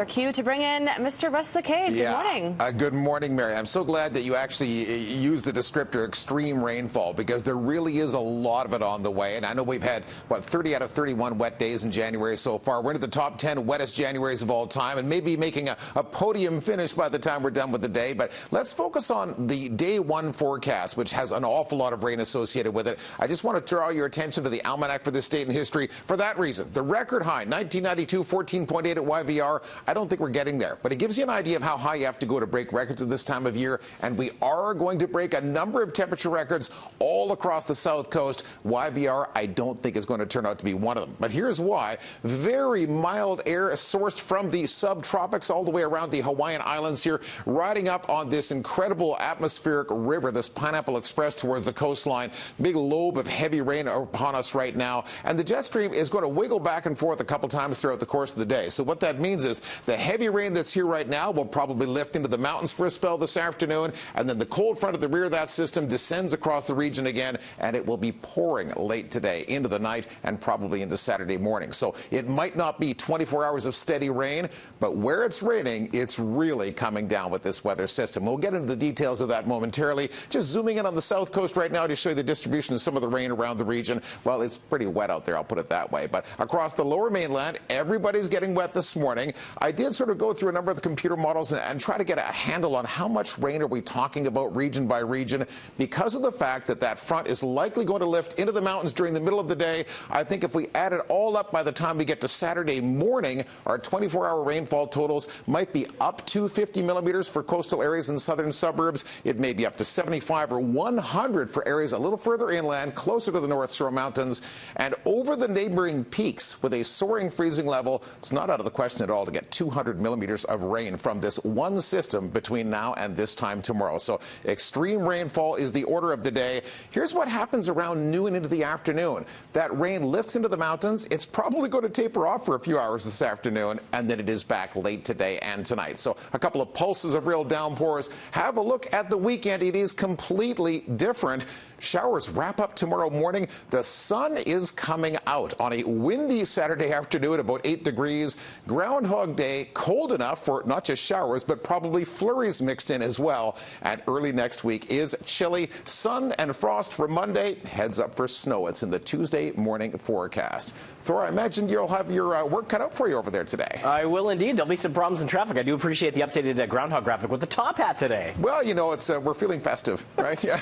Our cue to bring in Mr. Russ the Cave. Good morning. Good morning, Mary. I'm so glad that you actually used the descriptor extreme rainfall, because there really is a lot of it on the way. And I know we've had, 30 out of 31 wet days in January so far. We're into the top 10 wettest Januaries of all time, and maybe making a podium finish by the time we're done with the day. But let's focus on the day one forecast, which has an awful lot of rain associated with it. I just want to draw your attention to the almanac for this date in history for that reason. The record high, 1992, 14.8 at YVR. I don't think we're getting there, but it gives you an idea of how high you have to go to break records at this time of year, and we are going to break a number of temperature records all across the south coast. YVR, I don't think is going to turn out to be one of them, but here's why. Very mild air sourced from the subtropics all the way around the Hawaiian Islands here, riding up on this incredible atmospheric river, this Pineapple Express towards the coastline. Big lobe of heavy rain upon us right now, and the jet stream is going to wiggle back and forth a couple times throughout the course of the day. So what that means is the heavy rain that's here right now will probably lift into the mountains for a spell this afternoon, and then the cold front at the rear of that system descends across the region again, and it will be pouring late today into the night and probably into Saturday morning. So it might not be 24 hours of steady rain, but where it's raining, it's really coming down with this weather system. We'll get into the details of that momentarily. Just zooming in on the south coast right now to show you the distribution of some of the rain around the region. Well, it's pretty wet out there, I'll put it that way. But across the lower mainland, everybody's getting wet this morning. I did sort of go through a number of the computer models and try to get a handle on how much rain are we talking about region by region, because of the fact that that front is likely going to lift into the mountains during the middle of the day. I think if we add it all up by the time we get to Saturday morning, our 24-hour rainfall totals might be up to 50 millimeters for coastal areas in southern suburbs. It may be up to 75 or 100 for areas a little further inland, closer to the North Shore Mountains, and over the neighboring peaks with a soaring freezing level. It's not out of the question at all to get 200 millimeters of rain from this one system between now and this time tomorrow. So extreme rainfall is the order of the day. Here's what happens around noon into the afternoon. That rain lifts into the mountains. It's probably going to taper off for a few hours this afternoon, and then it is back late today and tonight. So a couple of pulses of real downpours. Have a look at the weekend. It is completely different. Showers wrap up tomorrow morning. The sun is coming out on a windy Saturday afternoon, about 8 degrees. Groundhog Day, cold enough for not just showers, but probably flurries mixed in as well. And early next week is chilly. Sun and frost for Monday. Heads up for snow. It's in the Tuesday morning forecast. Thor, I imagine you'll have your work cut out for you over there today. I will indeed. There'll be some problems in traffic. I do appreciate the updated groundhog graphic with the top hat today. Well, you know, it's we're feeling festive, right? Yeah.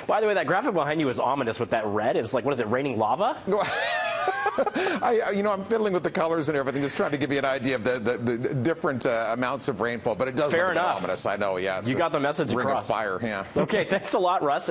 By the way, that graphic behind you is ominous with that red. It was like, what is it, raining lava? I'm fiddling with the colors and everything, just trying to give you an idea of the different amounts of rainfall, but it does look a bit ominous. I know, yeah. You got the message across. Ring of fire, yeah. Okay, thanks a lot, Russ.